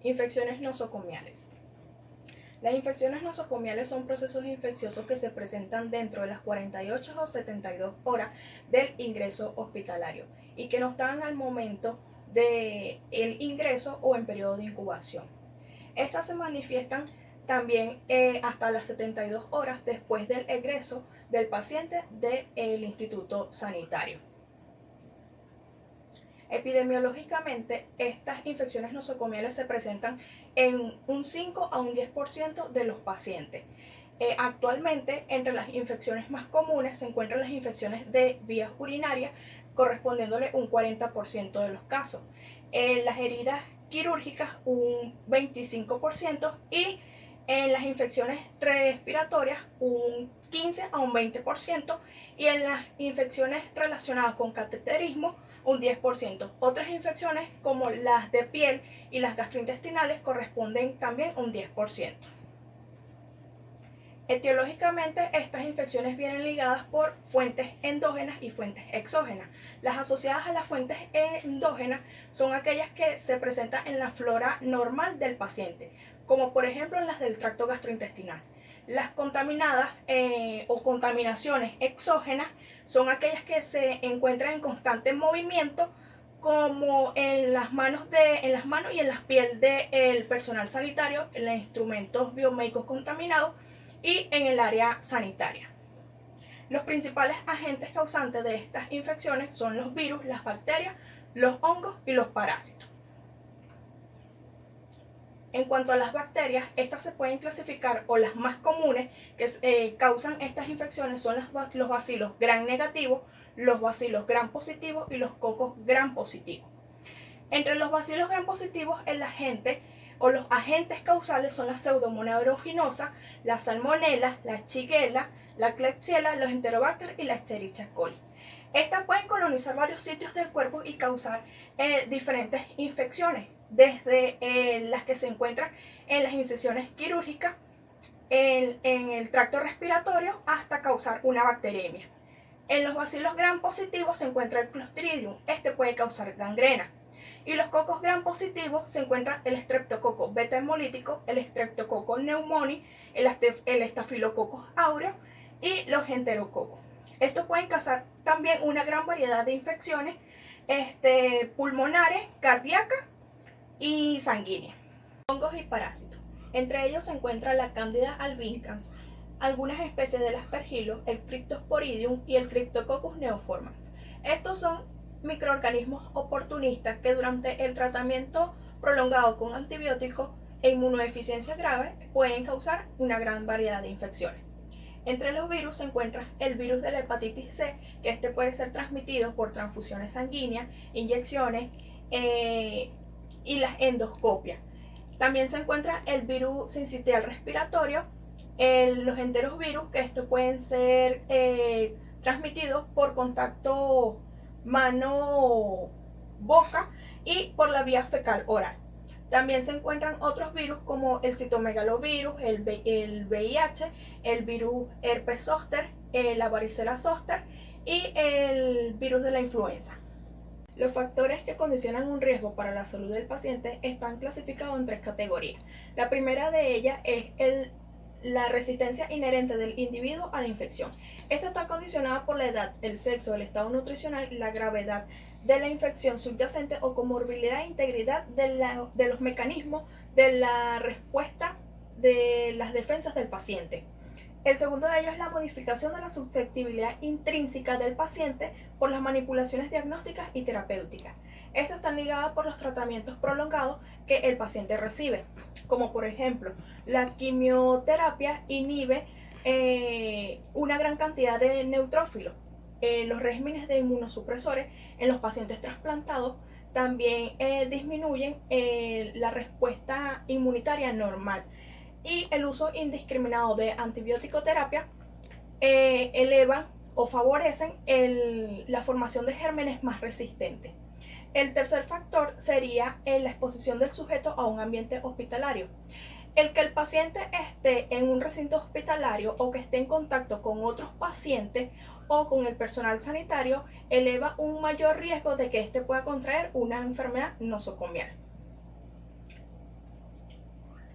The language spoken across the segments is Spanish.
Infecciones nosocomiales. Las infecciones nosocomiales son procesos infecciosos que se presentan dentro de las 48 o 72 horas del ingreso hospitalario y que no están al momento del ingreso o en periodo de incubación. Estas se manifiestan también hasta las 72 horas después del egreso del paciente del instituto sanitario. Epidemiológicamente, estas infecciones nosocomiales se presentan en un 5 a un 10% de los pacientes. Actualmente, entre las infecciones más comunes se encuentran las infecciones de vías urinarias, correspondiéndole un 40% de los casos. Las heridas quirúrgicas, un 25%, y en las infecciones respiratorias, un 15 a un 20%, y en las infecciones relacionadas con cateterismo, un 10%. Otras infecciones como las de piel y las gastrointestinales corresponden también a un 10%. Etiológicamente, estas infecciones vienen ligadas por fuentes endógenas y fuentes exógenas. Las asociadas a las fuentes endógenas son aquellas que se presentan en la flora normal del paciente, como por ejemplo las del tracto gastrointestinal. Las contaminadas o contaminaciones exógenas son aquellas que se encuentran en constante movimiento, como en las manos y en la piel del personal sanitario, en los instrumentos biomédicos contaminados y en el área sanitaria. Los principales agentes causantes de estas infecciones son los virus, las bacterias, los hongos y los parásitos. En cuanto a las bacterias, estas se pueden clasificar, o las más comunes que causan estas infecciones son los bacilos gram negativos, los bacilos gram positivos y los cocos gram positivos. Entre los bacilos gram positivos, el agente o los agentes causales son la Pseudomonas aeruginosa, la Salmonella, la Shigella, la Klebsiella, los Enterobacter y la Escherichia coli. Estas pueden colonizar varios sitios del cuerpo y causar diferentes infecciones, desde las que se encuentran en las incisiones quirúrgicas, en el tracto respiratorio, hasta causar una bacteremia. En los bacilos gram positivos se encuentra el Clostridium, este puede causar gangrena. Y los cocos gram positivos se encuentran el Streptococcus beta hemolítico, el Streptococcus pneumoniae, el Staphylococcus aureus y los enterococos. Estos pueden causar también una gran variedad de infecciones pulmonares, cardíacas y sanguíneas. Hongos y parásitos. Entre ellos se encuentra la Candida albicans, algunas especies del Aspergillus, el Cryptosporidium y el Cryptococcus neoformans. Estos son microorganismos oportunistas que durante el tratamiento prolongado con antibióticos e inmunodeficiencia grave pueden causar una gran variedad de infecciones. Entre los virus se encuentra el virus de la hepatitis C, que puede ser transmitido por transfusiones sanguíneas, inyecciones y las endoscopias. También se encuentra el virus sincitial respiratorio, los enterovirus, que pueden ser transmitidos por contacto mano-boca y por la vía fecal oral. También se encuentran otros virus como el citomegalovirus, el VIH, el virus herpes zóster, la varicela zóster y el virus de la influenza. Los factores que condicionan un riesgo para la salud del paciente están clasificados en 3 categorías. La primera de ellas es la resistencia inherente del individuo a la infección. Esta está condicionada por la edad, el sexo, el estado nutricional y la gravedad de la infección subyacente o comorbilidad e integridad de los mecanismos de la respuesta de las defensas del paciente. El segundo de ellos es la modificación de la susceptibilidad intrínseca del paciente por las manipulaciones diagnósticas y terapéuticas. Estas están ligadas por los tratamientos prolongados que el paciente recibe, como por ejemplo la quimioterapia inhibe una gran cantidad de neutrófilos. Los regímenes de inmunosupresores en los pacientes trasplantados también disminuyen la respuesta inmunitaria normal, y el uso indiscriminado de antibiótico-terapia elevan o favorecen la formación de gérmenes más resistentes. El tercer factor sería la exposición del sujeto a un ambiente hospitalario. El que el paciente esté en un recinto hospitalario o que esté en contacto con otros pacientes o con el personal sanitario eleva un mayor riesgo de que éste pueda contraer una enfermedad nosocomial.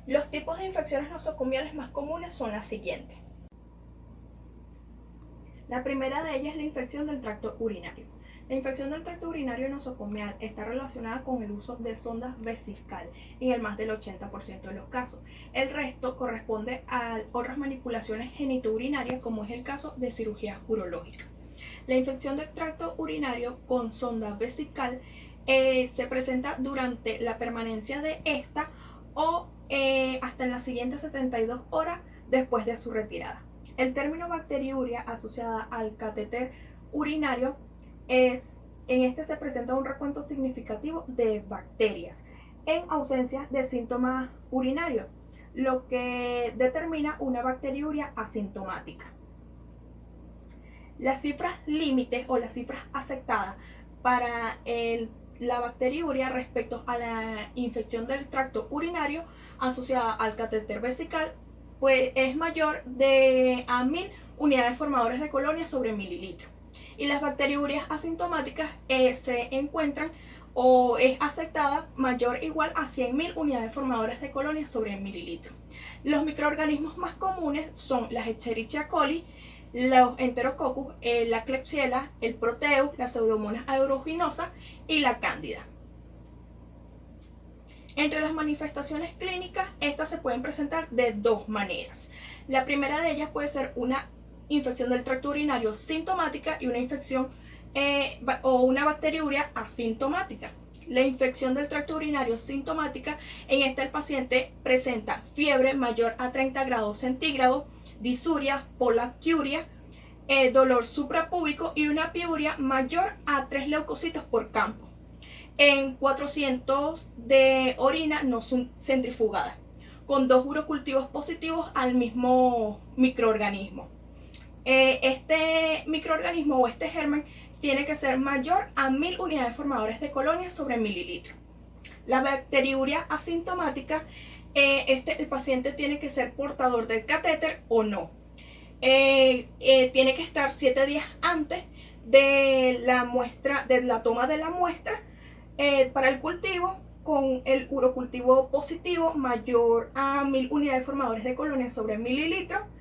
Los tipos de infecciones nosocomiales más comunes son las siguientes. La primera de ellas es la infección del tracto urinario. La infección del tracto urinario nosocomial está relacionada con el uso de sondas vesical en el más del 80% de los casos. El resto corresponde a otras manipulaciones genitourinarias, como es el caso de cirugía urológica. La infección del tracto urinario con sonda vesical se presenta durante la permanencia de esta o hasta en las siguientes 72 horas después de su retirada. El término bacteriuria asociada al catéter urinario en este se presenta un recuento significativo de bacterias en ausencia de síntomas urinarios, lo que determina una bacteriuria asintomática. Las cifras límites o las cifras aceptadas para la bacteriuria respecto a la infección del tracto urinario asociada al catéter vesical pues es mayor a 1000 unidades formadoras de colonia sobre mililitro. Y las bacteriurias asintomáticas se encuentran o es aceptada mayor o igual a 100.000 unidades formadoras de colonia sobre mililitro. Los microorganismos más comunes son las Escherichia coli, los Enterococcus, la Klebsiella, el Proteus, la Pseudomonas aeruginosa y la Cándida. Entre las manifestaciones clínicas, estas se pueden presentar de dos maneras. La primera de ellas puede ser una infección del tracto urinario sintomática y una infección o una bacteriuria asintomática. La infección del tracto urinario sintomática, en esta el paciente presenta fiebre mayor a 30 grados centígrados, disuria, polaquiuria, dolor suprapúbico y una piuria mayor a 3 leucocitos por campo. En 400 de orina no centrifugada, con 2 urocultivos positivos al mismo microorganismo. Este microorganismo o este germen tiene que ser mayor a 1000 unidades formadoras de colonia sobre mililitro. La bacteriuria asintomática, el paciente tiene que ser portador del catéter o no. Tiene que estar 7 días antes de la toma de la muestra para el cultivo, con el urocultivo positivo mayor a 1000 unidades formadoras de colonia sobre mililitro.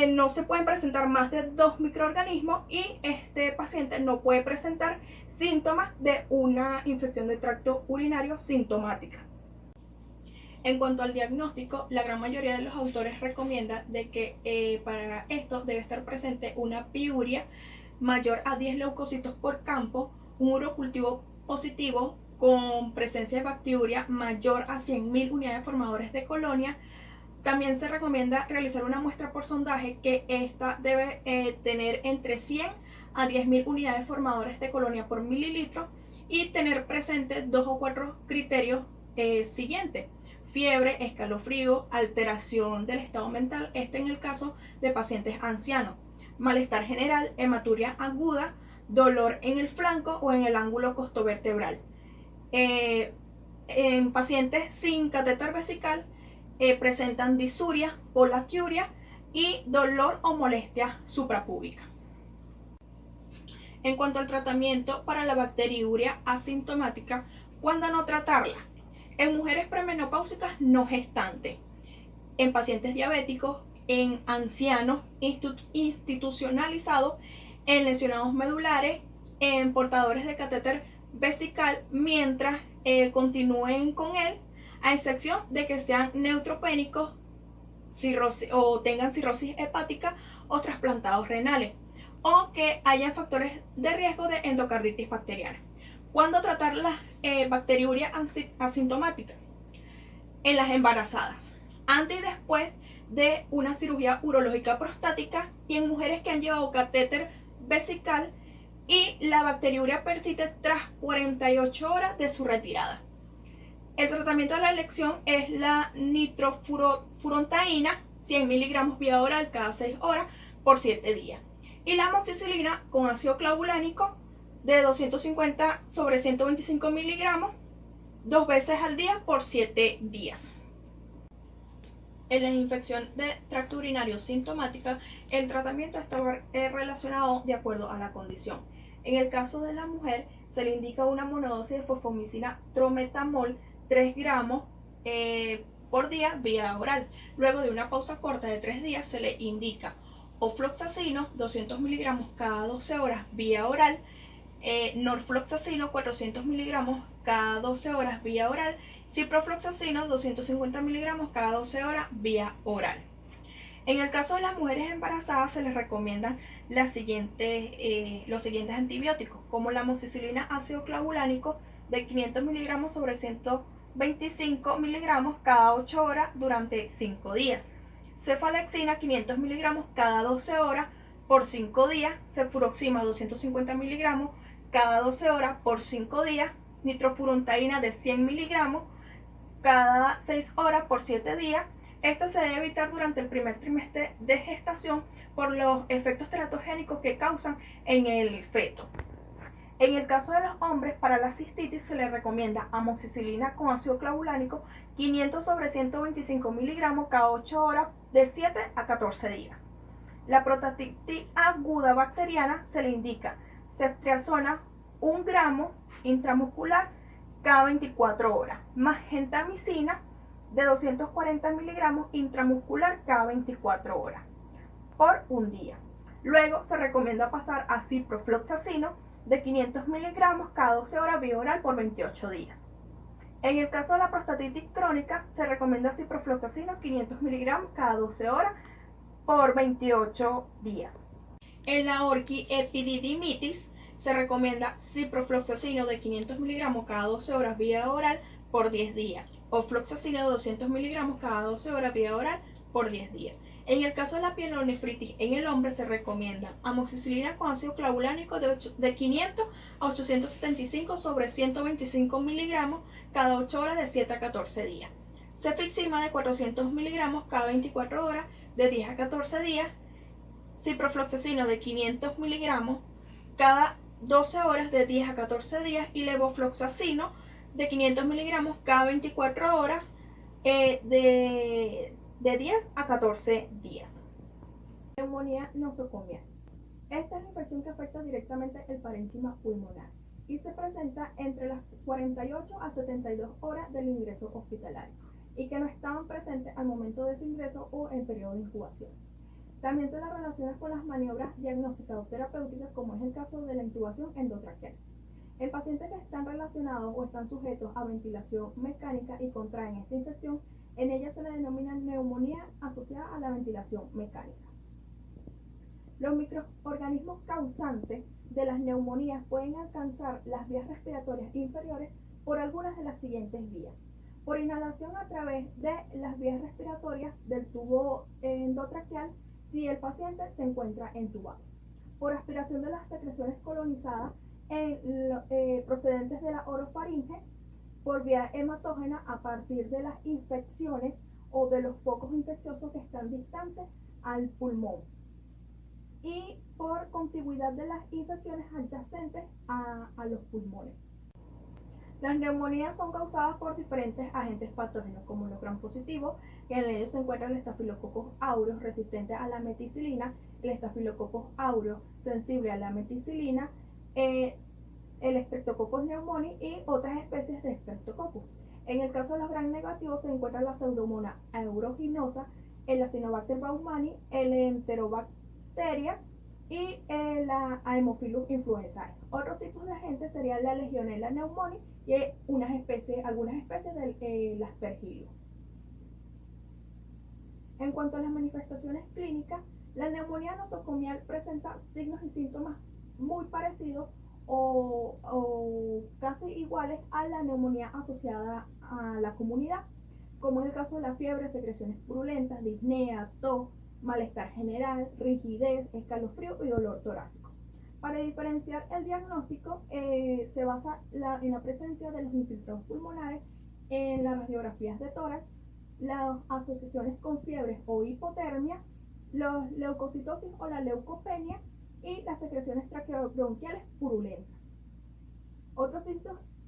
No se pueden presentar más de 2 microorganismos y este paciente no puede presentar síntomas de una infección del tracto urinario sintomática. En cuanto al diagnóstico, la gran mayoría de los autores recomienda de que para esto debe estar presente una piuria mayor a 10 leucocitos por campo, un urocultivo positivo con presencia de bacteriuria mayor a 100.000 unidades formadoras de colonia. También se recomienda realizar una muestra por sondaje, que esta debe tener entre 100 a 10.000 unidades formadoras de colonia por mililitro y tener presente 2 o 4 criterios siguientes: fiebre, escalofrío, alteración del estado mental, en el caso de pacientes ancianos, malestar general, hematuria aguda, dolor en el flanco o en el ángulo costovertebral. En pacientes sin catéter vesical presentan disuria, polaquiuria y dolor o molestia suprapúbica. En cuanto al tratamiento para la bacteriuria asintomática, ¿cuándo no tratarla? En mujeres premenopáusicas no gestantes, en pacientes diabéticos, en ancianos institucionalizados, en lesionados medulares, en portadores de catéter vesical mientras continúen con él, a excepción de que sean neutropénicos o tengan cirrosis hepática o trasplantados renales, o que haya factores de riesgo de endocarditis bacteriana. ¿Cuándo tratar la bacteriuria asintomática? En las embarazadas, antes y después de una cirugía urológica prostática, y en mujeres que han llevado catéter vesical y la bacteriuria persiste tras 48 horas de su retirada. El tratamiento de la elección es la nitrofurantoína, 100 miligramos vía oral cada 6 horas por 7 días, y la amoxicilina con ácido clavulánico de 250 sobre 125 miligramos 2 veces al día por 7 días. En la infección de tracto urinario sintomática, el tratamiento está relacionado de acuerdo a la condición. En el caso de la mujer, se le indica una monodosis de fosfomicina trometamol 3 gramos por día vía oral. Luego de una pausa corta de 3 días se le indica ofloxacino 200 miligramos cada 12 horas vía oral, norfloxacino 400 miligramos cada 12 horas vía oral, ciprofloxacino 250 miligramos cada 12 horas vía oral. En el caso de las mujeres embarazadas se les recomiendan los siguientes antibióticos, como la amoxicilina ácido clavulánico de 500 miligramos sobre 125 miligramos cada 8 horas durante 5 días, cefalexina 500 miligramos cada 12 horas por 5 días, cefuroxima 250 miligramos cada 12 horas por 5 días, nitrofurantoína de 100 miligramos cada 6 horas por 7 días. Esto se debe evitar durante el primer trimestre de gestación por los efectos teratogénicos que causan en el feto. En el caso de los hombres, para la cistitis se les recomienda amoxicilina con ácido clavulánico 500 sobre 125 miligramos cada 8 horas de 7 a 14 días. La prostatitis aguda bacteriana se le indica ceftriaxona 1 gramo intramuscular cada 24 horas, más gentamicina de 240 miligramos intramuscular cada 24 horas por un día. Luego se recomienda pasar a ciprofloxacino de 500 miligramos cada 12 horas vía oral por 28 días. En el caso de la prostatitis crónica se recomienda ciprofloxacino 500 miligramos cada 12 horas por 28 días. En la orquiepididimitis se recomienda ciprofloxacino de 500 miligramos cada 12 horas vía oral por 10 días, o floxacino de 200 miligramos cada 12 horas vía oral por 10 días. En el caso de la pielonefritis en el hombre se recomienda amoxicilina con ácido clavulánico de 500 a 875 sobre 125 miligramos cada 8 horas de 7 a 14 días, cefixima de 400 miligramos cada 24 horas de 10 a 14 días, ciprofloxacino de 500 miligramos cada 12 horas de 10 a 14 días y levofloxacino de 500 miligramos cada 24 horas de 10 a 14 días. Neumonía nosocomial. Esta es la infección que afecta directamente el parénquima pulmonar y se presenta entre las 48 a 72 horas del ingreso hospitalario y que no estaban presentes al momento de su ingreso o en periodo de incubación. También se las relaciona con las maniobras diagnósticas o terapéuticas, como es el caso de la intubación endotraqueal. En pacientes que están relacionados o están sujetos a ventilación mecánica y contraen esta infección, en ella se le denomina neumonía asociada a la ventilación mecánica. Los microorganismos causantes de las neumonías pueden alcanzar las vías respiratorias inferiores por algunas de las siguientes vías: por inhalación a través de las vías respiratorias del tubo endotraqueal si el paciente se encuentra entubado, por aspiración de las secreciones colonizadas procedentes de la orofaringe, por vía hematógena a partir de las infecciones o de los focos infecciosos que están distantes al pulmón, y por contigüidad de las infecciones adyacentes a los pulmones. Las neumonías son causadas por diferentes agentes patógenos, como los gram positivos, que en ellos se encuentra el Staphylococcus aureus resistente a la meticilina, el Staphylococcus aureus sensible a la meticilina, el Streptococcus pneumoniae y otras especies de Streptococcus. En el caso de los gram negativos se encuentra la Pseudomonas aeruginosa, el Acinetobacter baumannii, el Enterobacteria y la Haemophilus influenzae. Otros tipos de agentes serían la Legionella pneumoniae y algunas especies del Aspergillus. En cuanto a las manifestaciones clínicas, la neumonía nosocomial presenta signos y síntomas muy parecidos o casi iguales a la neumonía asociada a la comunidad, como es el caso de la fiebre, secreciones purulentas, disnea, tos, malestar general, rigidez, escalofrío y dolor torácico. Para diferenciar el diagnóstico, se basa en la presencia de los infiltrados pulmonares, en las radiografías de tórax, las asociaciones con fiebres o hipotermia, los leucocitosis o la leucopenia y las secreciones traqueobronquiales purulentas. Otros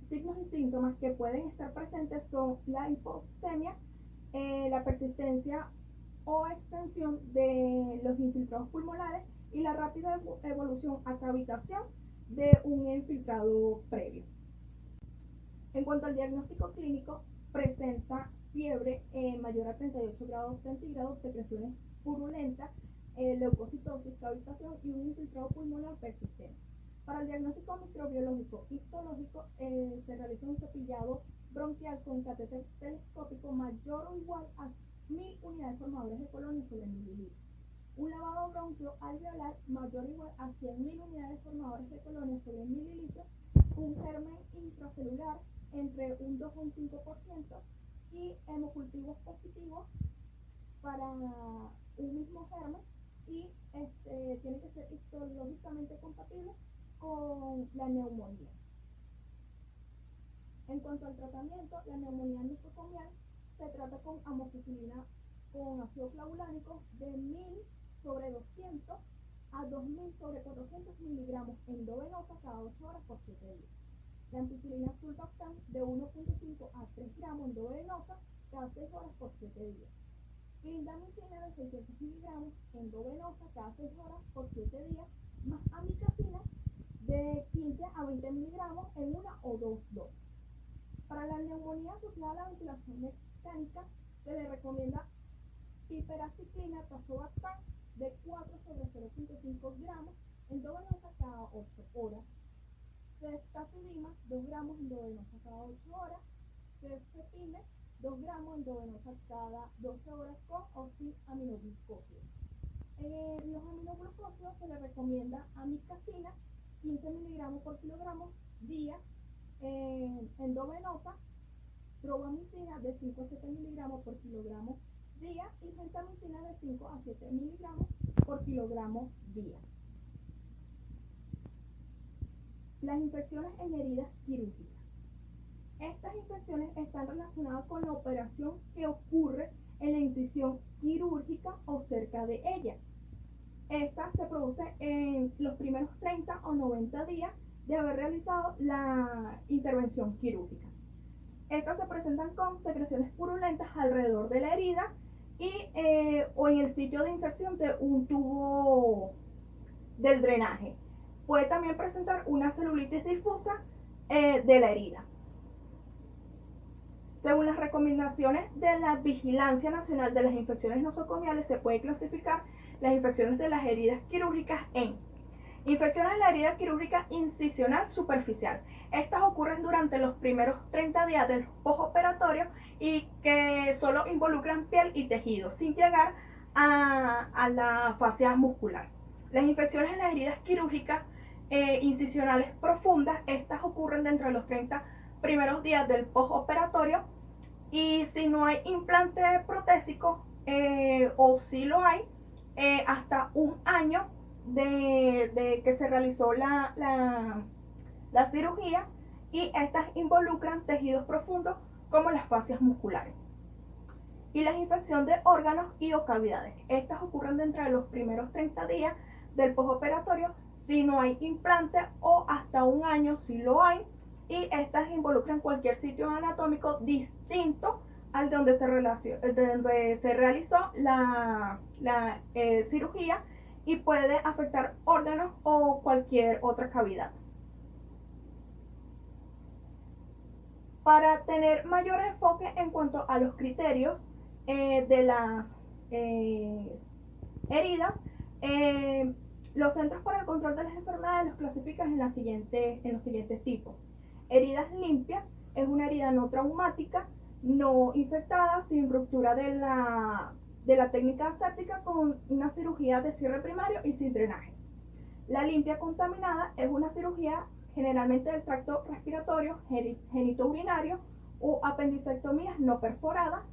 signos y síntomas que pueden estar presentes son la hipoxemia, la persistencia o extensión de los infiltrados pulmonares y la rápida evolución a cavitación de un infiltrado previo. En cuanto al diagnóstico clínico, presenta fiebre mayor a 38 grados centígrados, secreciones purulentas, leucocitosis, cavitación y un infiltrado pulmonar persistente. Para el diagnóstico microbiológico histológico se realiza un cepillado bronquial con catéter telescópico mayor o igual a 1000 unidades formadoras de colonias sobre mililitros. Un lavado bronquio alveolar mayor o igual a 100.000 unidades formadoras de colonias sobre mililitros. Un germen intracelular entre un 2 o un 5% y hemocultivos positivos para un mismo germen y tiene que ser histológicamente compatible con la neumonía. En cuanto al tratamiento, la neumonía nosocomial se trata con amoxicilina con ácido clavulánico de 1000 sobre 200 a 2000 sobre 400 miligramos endovenosa cada 8 horas por 7 días. La ampicilina sulbactam de 1.5 a 3 gramos endovenosa cada 6 horas por 7 días. Clindamicina de 600 miligramos endovenosa cada 6 horas por 7 días, más amicacina de 15 a 20 miligramos en una o dos dosis. Para la neumonía asociada a la ventilación mecánica se le recomienda piperaciclina tazobactam de 4 sobre 0.5 gramos endovenosa cada 8 horas. Ceftazidima 2 gramos endovenosa cada 8 horas. Cefepime 2 gramos endovenosa cada 12 horas con o sin aminoglucósidos. Los aminoglucósidos se le recomienda amicacina 15 miligramos por kilogramo día endovenosa, probamicina de 5 a 7 miligramos por kilogramo día y gentamicina de 5 a 7 miligramos por kilogramo día. Las infecciones en heridas quirúrgicas. Estas infecciones están relacionadas con la operación que ocurre en la incisión quirúrgica o cerca de ella. Esta se produce en los primeros 30 o 90 días de haber realizado la intervención quirúrgica. Estas se presentan con secreciones purulentas alrededor de la herida y o en el sitio de inserción de un tubo del drenaje. Puede también presentar una celulitis difusa de la herida. Según las recomendaciones de la Vigilancia Nacional de las Infecciones Nosocomiales, se puede clasificar las infecciones de las heridas quirúrgicas en infecciones de la herida quirúrgica incisional superficial. Estas ocurren durante los primeros 30 días del postoperatorio y que solo involucran piel y tejido, sin llegar a la fascia muscular. Las infecciones en las heridas quirúrgicas incisionales profundas, estas ocurren dentro de los 30 primeros días del postoperatorio y si no hay implante protésico o si lo hay, hasta un año de que se realizó la cirugía y estas involucran tejidos profundos como las fascias musculares. Y la infección de órganos y o cavidades. Estas ocurren dentro de los primeros 30 días del postoperatorio si no hay implante o hasta un año si lo hay y estas involucran cualquier sitio anatómico distinto al donde se realizó la cirugía y puede afectar órganos o cualquier otra cavidad. Para tener mayor enfoque en cuanto a los criterios de las heridas, los Centros para el Control de las Enfermedades los clasifican en los siguientes tipos. Heridas limpias es una herida no traumática, no infectada, sin ruptura de la técnica aséptica con una cirugía de cierre primario y sin drenaje. La limpia contaminada es una cirugía generalmente del tracto respiratorio, genitourinario o apendicectomías no perforadas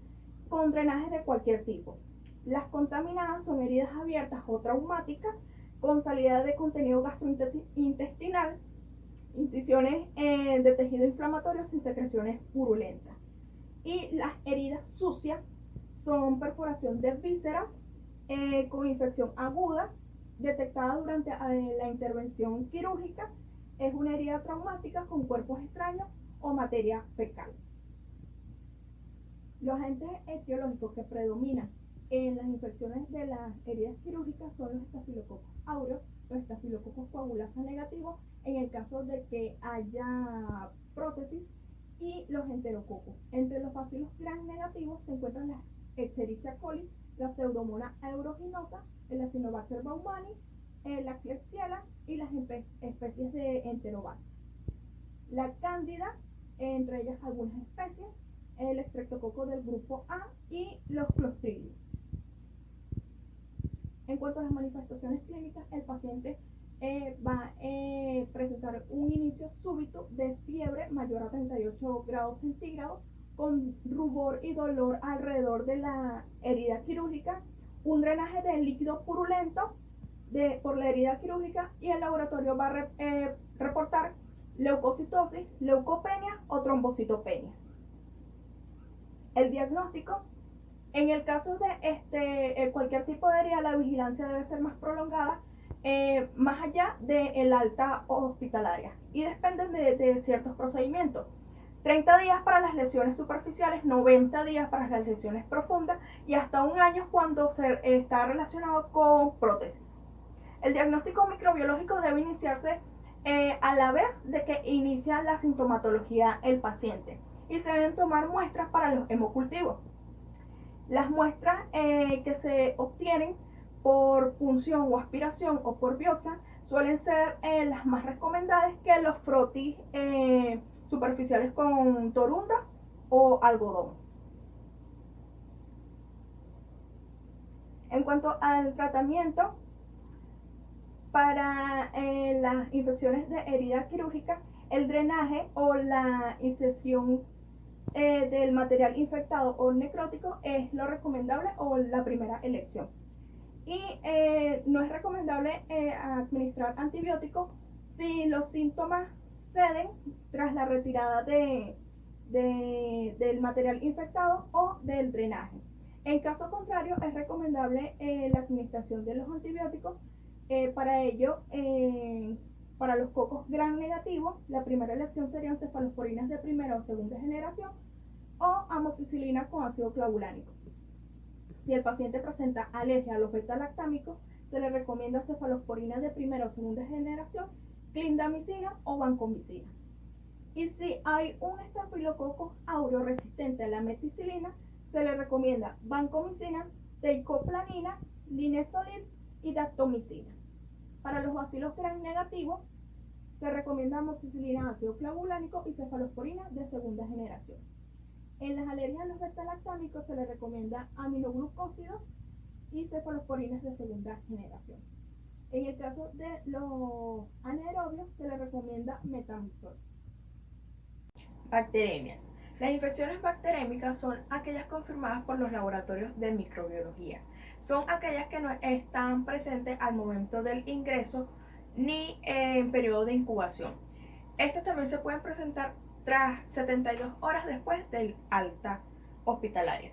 con drenaje de cualquier tipo. Las contaminadas son heridas abiertas o traumáticas con salida de contenido gastrointestinal, incisiones de tejido inflamatorio sin secreciones purulentas. Y las heridas sucias son perforación de vísceras con infección aguda detectada durante la intervención quirúrgica. Es una herida traumática con cuerpos extraños o materia fecal. Los agentes etiológicos que predominan en las infecciones de las heridas quirúrgicas son los estafilococos aureus, los estafilococos coagulasa negativos en el caso de que haya prótesis y los enterococos. Entre los bacilos gram negativos se encuentran las Escherichia coli, la Pseudomonas aeruginosa, el Acinetobacter baumannii, la Klebsiella y las especies de Enterobacter. La Cándida, entre ellas algunas especies, el Streptococcus del grupo A y los Clostridium. En cuanto a las manifestaciones clínicas, el paciente va a presentar un inicio súbito de fiebre mayor a 38 grados centígrados, con rubor y dolor alrededor de la herida quirúrgica, un drenaje de líquido purulento por la herida quirúrgica, y el laboratorio va a reportar leucocitosis, leucopenia o trombocitopenia. El diagnóstico: en el caso de cualquier tipo de herida, la vigilancia debe ser más prolongada, más allá del alta hospitalaria, y depende de ciertos procedimientos. 30 días para las lesiones superficiales, 90 días para las lesiones profundas y hasta un año cuando está relacionado con prótesis. El diagnóstico microbiológico debe iniciarse a la vez de que inicia la sintomatología el paciente, y se deben tomar muestras para los hemocultivos. Las muestras que se obtienen por punción o aspiración o por biopsia suelen ser las más recomendadas que los frotis superficiales con torunda o algodón. En cuanto al tratamiento para las infecciones de herida quirúrgica, el drenaje o la incisión del material infectado o necrótico es lo recomendable o la primera elección. Y no es recomendable administrar antibióticos si los síntomas ceden tras la retirada del material infectado o del drenaje. En caso contrario, es recomendable la administración de los antibióticos. Para ello, para los cocos gram negativos, la primera elección serían cefalosporinas de primera o segunda generación o amoxicilina con ácido clavulánico. Si el paciente presenta alergia a los beta-lactámicos, se le recomienda cefalosporinas de primera o segunda generación, clindamicina o vancomicina. Y si hay un estafilococcus aureus resistente a la meticilina, se le recomienda vancomicina, teicoplanina, linezolid y daptomicina. Para los bacilos gram negativos, se recomienda amoxicilina, ácido clavulánico y cefalosporina de segunda generación. En las alergias a los beta-lactámicos se le recomienda aminoglucósidos y cefalosporinas de segunda generación. En el caso de los anaerobios se le recomienda metamizol. Bacteremias. Las infecciones bacterémicas son aquellas confirmadas por los laboratorios de microbiología. Son aquellas que no están presentes al momento del ingreso ni en periodo de incubación. Estas también se pueden presentar tras 72 horas después del alta hospitalaria.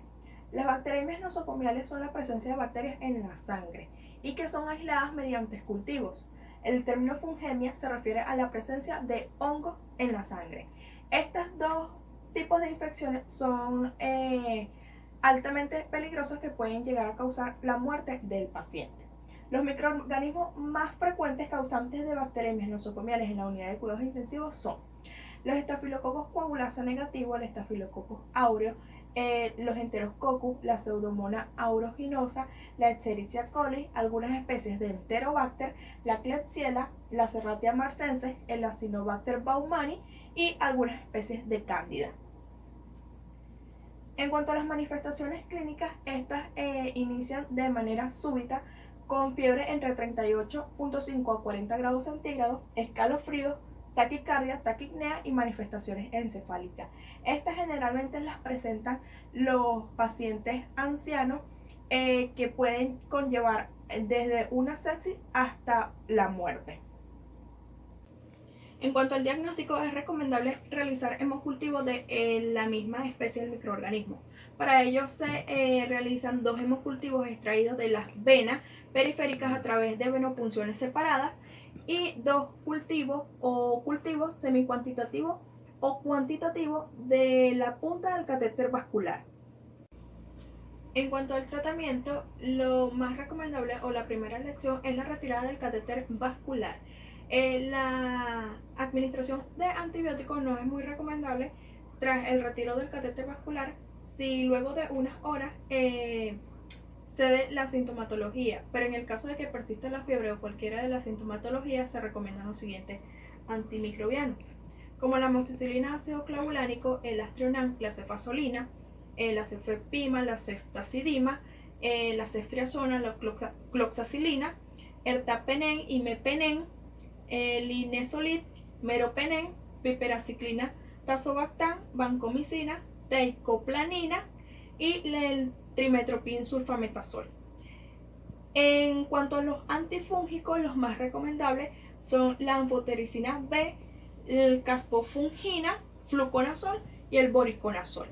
Las bacteremias nosocomiales son la presencia de bacterias en la sangre y que son aisladas mediante cultivos. El término fungemia se refiere a la presencia de hongos en la sangre. Estos dos tipos de infecciones son altamente peligrosos, que pueden llegar a causar la muerte del paciente. Los microorganismos más frecuentes causantes de bacteremias nosocomiales en la unidad de cuidados intensivos son los estafilococos coagulasa negativo, el estafilococcus aureus, los enterococcus, la Pseudomonas aeruginosa, la Escherichia coli, algunas especies de Enterobacter, la Klebsiella, la Serratia marcensis, el Acinetobacter baumannii y algunas especies de Cándida. En cuanto a las manifestaciones clínicas, estas inician de manera súbita con fiebre entre 38.5 a 40 grados centígrados, escalofríos, taquicardia, taquipnea y manifestaciones encefálicas. Estas generalmente las presentan los pacientes ancianos, que pueden conllevar desde una sepsis hasta la muerte. En cuanto al diagnóstico, es recomendable realizar hemocultivos de la misma especie del microorganismo. Para ello se realizan 2 hemocultivos extraídos de las venas periféricas a través de venopunciones separadas y 2 cultivos semicuantitativos o cuantitativos de la punta del catéter vascular. En cuanto al tratamiento, lo más recomendable o la primera elección es la retirada del catéter vascular. La administración de antibióticos no es muy recomendable tras el retiro del catéter vascular si luego de unas horas cede la sintomatología, pero en el caso de que persista la fiebre o cualquiera de las sintomatologías, se recomiendan los siguientes antimicrobianos, como la amoxicilina ácido clavulánico, el Astronam, la cefazolina, la cefepima, la ceftazidima, la ceftriaxona, la cloxacilina, ertapenem, imepenen, linezolid, meropenem, piperaciclina, tazobactam, vancomicina, teicoplanina y el trimetoprim sulfametazol. En cuanto a los antifúngicos, los más recomendables son la anfotericina B, el caspofungina, fluconazol y el voriconazol.